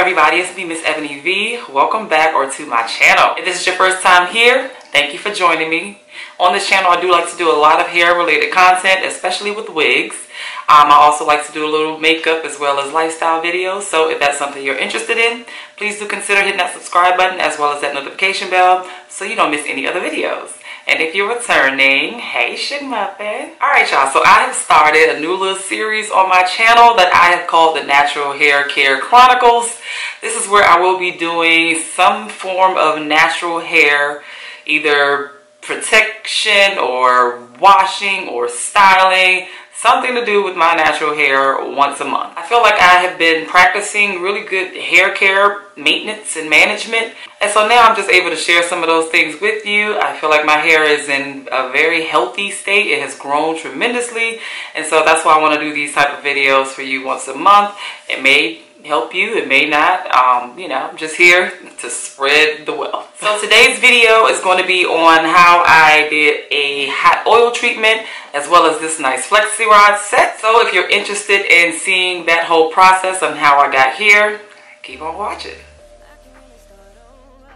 everybody? It's me, MsEbonyVee. Welcome back to my channel. If this is your first time here, thank you for joining me. On this channel, I do like to do a lot of hair related content, especially with wigs. I also like to do a little makeup as well as lifestyle videos. So if that's something you're interested in, please do consider hitting that subscribe button as well as that notification bell so you don't miss any other videos. And if you're returning, hey Shug Muffins. Alright y'all, so I have started a new little series on my channel that I have called the Natural Hair Care Chronicles. This is where I will be doing some form of natural hair, either protection or washing or styling, something to do with my natural hair once a month. I feel like I have been practicing really good hair care, maintenance, and management. And so now I'm just able to share some of those things with you. I feel like my hair is in a very healthy state. It has grown tremendously. And so that's why I want to do these type of videos for you once a month. It may help you, it may not. You know, I'm just here to spread the wealth. So today's video is going to be on how I did a hot oil treatment as well as this nice Flexi Rod set. So if you're interested in seeing that whole process and how I got here, keep on watching.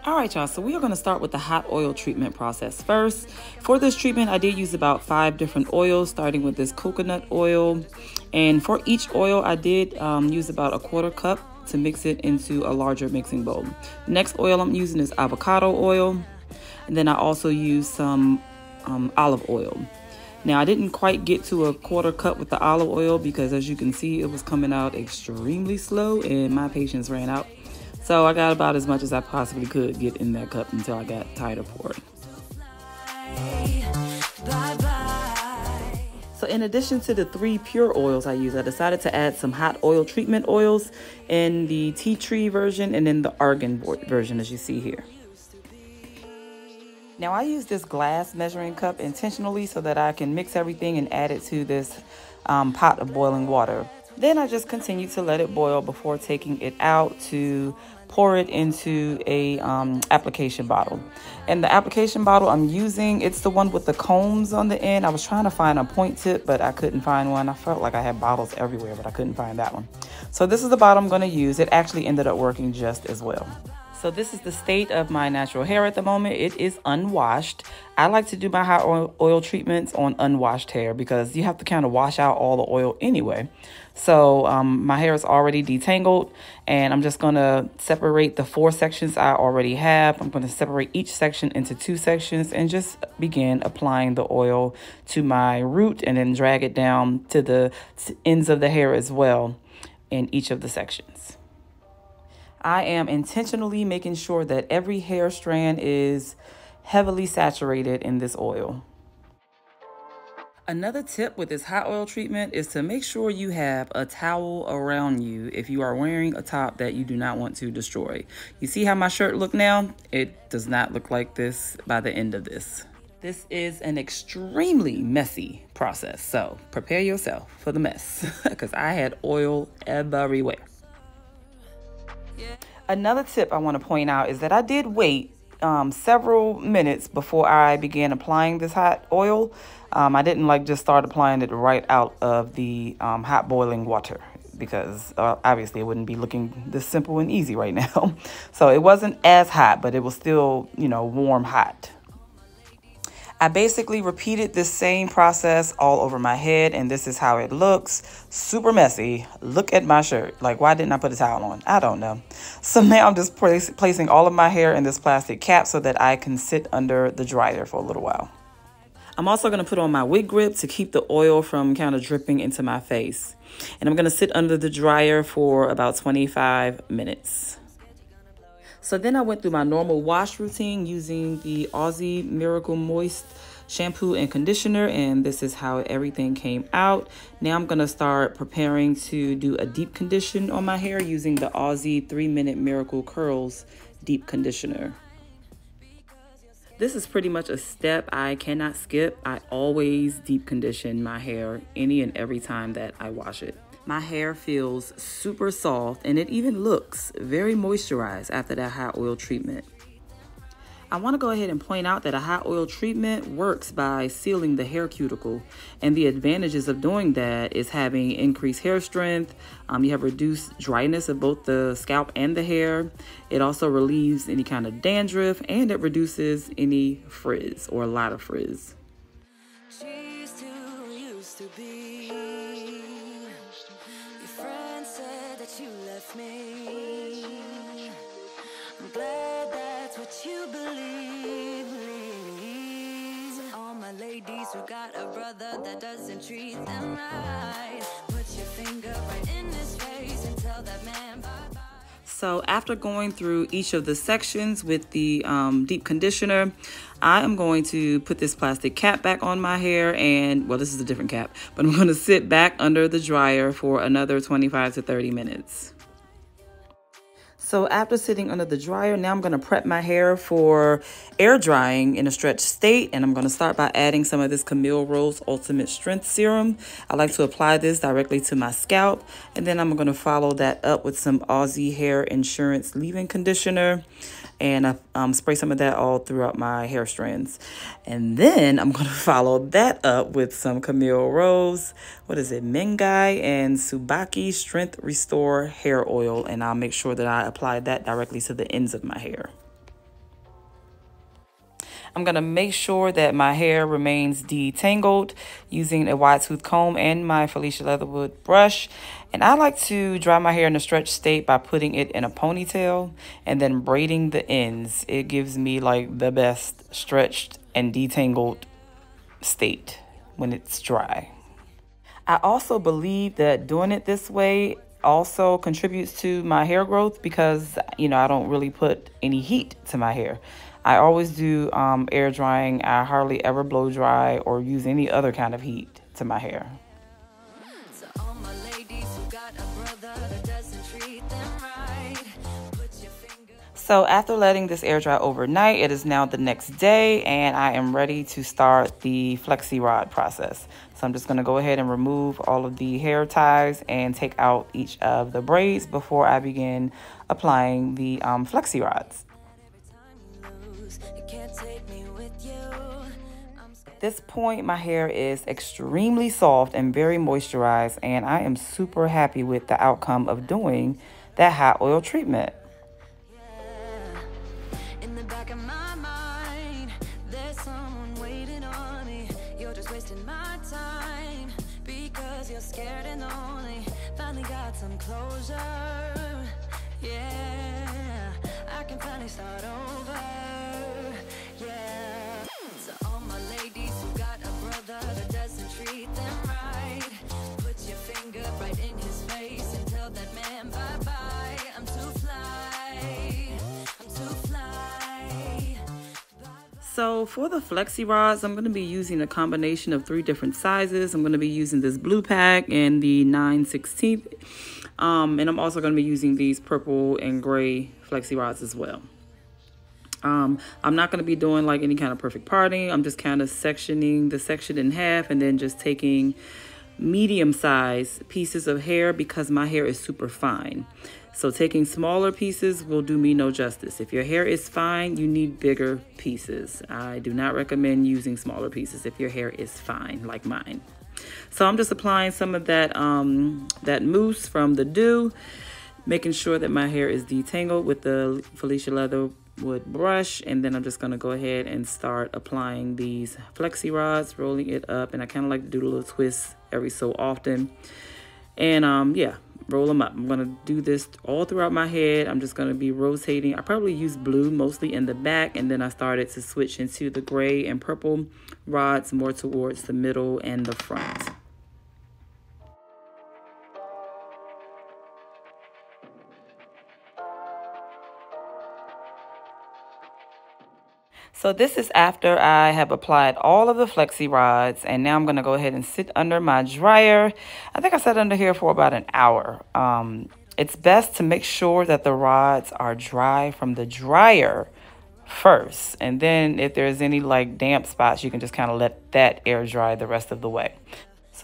Alright y'all, so we are going to start with the hot oil treatment process first. For this treatment, I did use about 5 different oils, starting with this coconut oil. And for each oil, I did use about a 1/4 cup to mix it into a larger mixing bowl. The next oil I'm using is avocado oil. And then I also used some olive oil. Now, I didn't quite get to a 1/4 cup with the olive oil because, as you can see, it was coming out extremely slow and my patience ran out. So I got about as much as I possibly could get in that cup until I got tired of pouring. So in addition to the 3 pure oils I use, I decided to add some hot oil treatment oils in the tea tree version and in the argan version, as you see here. Now I use this glass measuring cup intentionally so that I can mix everything and add it to this pot of boiling water. Then I just continue to let it boil before taking it out to pour it into a application bottle. And the application bottle I'm using, it's the one with the combs on the end. I was trying to find a point tip, but I couldn't find one. I felt like I had bottles everywhere, but I couldn't find that one. So this is the bottle I'm going to use. It actually ended up working just as well. So this is the state of my natural hair at the moment. It is unwashed. I like to do my hot oil treatments on unwashed hair because you have to kind of wash out all the oil anyway. So my hair is already detangled and I'm just going to separate the 4 sections I already have. I'm going to separate each section into 2 sections and just begin applying the oil to my root and then drag it down to the ends of the hair as well in each of the sections. I am intentionally making sure that every hair strand is heavily saturated in this oil. Another tip with this hot oil treatment is to make sure you have a towel around you if you are wearing a top that you do not want to destroy. You see how my shirt look now? It does not look like this by the end of this. This is an extremely messy process, so prepare yourself for the mess because I had oil everywhere. Another tip I want to point out is that I did wait several minutes before I began applying this hot oil. I didn't just start applying it right out of the hot boiling water because obviously it wouldn't be looking this simple and easy right now. So it wasn't as hot, but it was still, you know, warm hot. I basically repeated this same process all over my head, and this is how it looks. Super messy. Look at my shirt. Like, why didn't I put a towel on? I don't know. So now I'm just placing all of my hair in this plastic cap so that I can sit under the dryer for a little while. I'm also going to put on my wig grip to keep the oil from kind of dripping into my face. And I'm going to sit under the dryer for about 25 minutes. So then I went through my normal wash routine using the Aussie Miracle Moist shampoo and conditioner, and this is how everything came out. Now I'm going to start preparing to do a deep condition on my hair using the Aussie 3-Minute Miracle Curls deep conditioner. This is pretty much a step I cannot skip. I always deep condition my hair any and every time that I wash it. My hair feels super soft and it even looks very moisturized after that hot oil treatment. I want to go ahead and point out that a hot oil treatment works by sealing the hair cuticle, and the advantages of doing that is having increased hair strength. You have reduced dryness of both the scalp and the hair. It also relieves any kind of dandruff, and it reduces any frizz or a lot of frizz. She's too used to be. Your friend said that you left me. I'm glad that's what you believe. To all my ladies who got a brother that doesn't treat them right, put your finger right in his face and tell that man bye-bye. So after going through each of the sections with the deep conditioner, I am going to put this plastic cap back on my hair, and well, this is a different cap, but I'm going to sit back under the dryer for another 25 to 30 minutes. So after sitting under the dryer, now I'm going to prep my hair for air drying in a stretched state. And I'm going to start by adding some of this Camille Rose Ultimate Strength Serum. I like to apply this directly to my scalp. And then I'm going to follow that up with some Aussie Hair Insurance Leave-In Conditioner. And spray some of that all throughout my hair strands. And then I'm going to follow that up with some Camille Rose, Mengai and Subaki Strength Restore Hair Oil. And I'll make sure that I apply that directly to the ends of my hair. I'm going to make sure that my hair remains detangled using a wide tooth comb and my Felicia Leatherwood brush. And I like to dry my hair in a stretched state by putting it in a ponytail and then braiding the ends. It gives me like the best stretched and detangled state when it's dry. I also believe that doing it this way also contributes to my hair growth because, you know, I don't really put any heat to my hair. I always do air drying. I hardly ever blow dry or use any other kind of heat to my hair. To all my ladies who got a brother that doesn't treat them right, put your finger. So after letting this air dry overnight, it is now the next day and I am ready to start the Flexi Rod process. So I'm just going to go ahead and remove all of the hair ties and take out each of the braids before I begin applying the Flexi Rods. At this point, my hair is extremely soft and very moisturized, and I am super happy with the outcome of doing that hot oil treatment. In the back of my mind, there's someone waiting on me. You're just wasting my time because you're scared and lonely. Finally got some closure. Yeah, I can finally start over. Yeah, to all my ladies who got a brother that doesn't treat them right, put your finger right in his face and tell that man bye-bye. I'm too fly, I'm too fly. So for the Flexi Rods, I'm going to be using a combination of 3 different sizes. I'm going to be using this blue pack and the 9/16. And I'm also going to be using these purple and gray Flexi Rods as well. I'm not going to be doing like any kind of perfect parting. I'm just kind of sectioning the section in half and then just taking medium-sized pieces of hair because my hair is super fine. So taking smaller pieces will do me no justice. If your hair is fine, you need bigger pieces. I do not recommend using smaller pieces if your hair is fine like mine. So I'm just applying some of that that mousse from the Dew, making sure that my hair is detangled with the Felicia Leatherwood brush, and then I'm just going to go ahead and start applying these Flexi Rods, rolling it up, and I kind of like to do the little twists every so often. And yeah, roll them up. I'm going to do this all throughout my head. I'm just going to be rotating. I probably use blue mostly in the back, and then I started to switch into the gray and purple rods more towards the middle and the front. So this is after I have applied all of the Flexi Rods, and now I'm going to go ahead and sit under my dryer. I think I sat under here for about an hour. It's best to make sure that the rods are dry from the dryer first, and then if there's any like damp spots, you can just kind of let that air dry the rest of the way.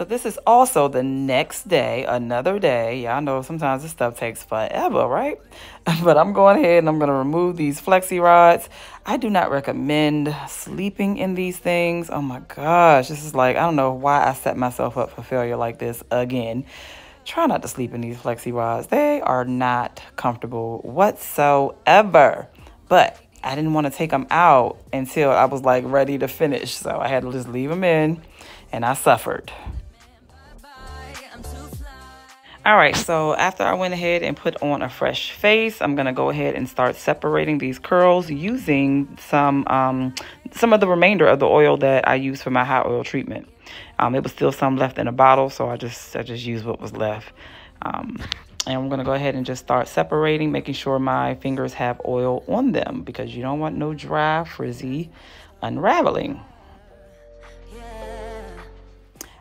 So this is also the next day, another day. Y'all know sometimes this stuff takes forever, right? But I'm going ahead and I'm going to remove these flexi rods. I do not recommend sleeping in these things. Oh my gosh, this is like, I don't know why I set myself up for failure like this again. Try not to sleep in these flexi rods. They are not comfortable whatsoever. But I didn't want to take them out until I was like ready to finish. So I had to just leave them in and I suffered. All right, so after I went ahead and put on a fresh face, I'm gonna go ahead and start separating these curls using some of the remainder of the oil that I used for my hot oil treatment. It was still some left in a bottle, so I just used what was left. And I'm gonna go ahead and just start separating, making sure my fingers have oil on them because you don't want no dry, frizzy unraveling.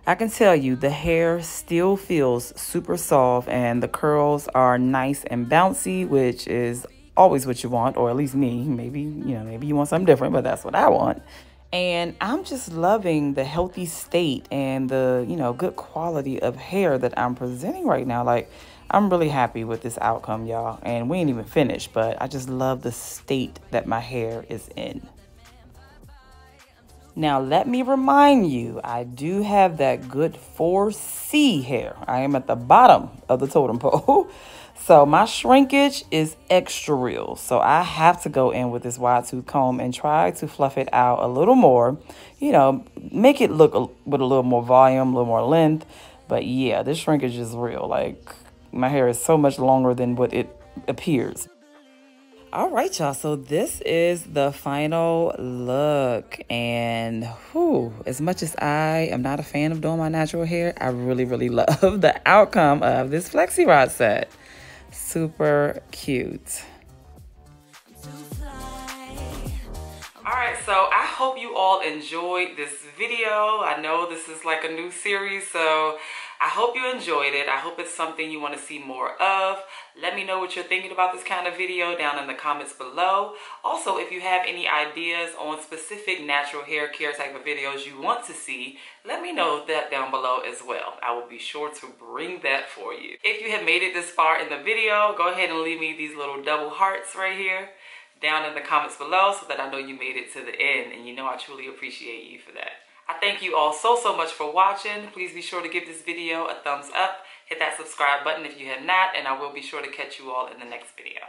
I can tell you the hair still feels super soft and the curls are nice and bouncy, which is always what you want, or at least me. Maybe you want something different, but that's what I want. And I'm just loving the healthy state and the, good quality of hair that I'm presenting right now. Like, I'm really happy with this outcome, y'all. And we ain't even finished, but I just love the state that my hair is in. Now, let me remind you, I do have that good 4C hair. I am at the bottom of the totem pole. So my shrinkage is extra real. So I have to go in with this wide tooth comb and try to fluff it out a little more. Make it look with a little more volume, a little more length. But yeah, this shrinkage is real. Like, my hair is so much longer than what it appears. All right, y'all, so this is the final look, and as much as I am not a fan of doing my natural hair, I really, really love the outcome of this Flexi Rod set. Super cute. All right, so I hope you all enjoyed this video. I know this is like a new series, so I hope you enjoyed it. I hope it's something you want to see more of. Let me know what you're thinking about this kind of video down in the comments below. Also, if you have any ideas on specific natural hair care type of videos you want to see, let me know that down below as well. I will be sure to bring that for you. If you have made it this far in the video, go ahead and leave me these little double hearts right here down in the comments below so that I know you made it to the end, and I truly appreciate you for that. I thank you all so much for watching. Please be sure to give this video a thumbs up. Hit that subscribe button if you have not, and I will be sure to catch you all in the next video.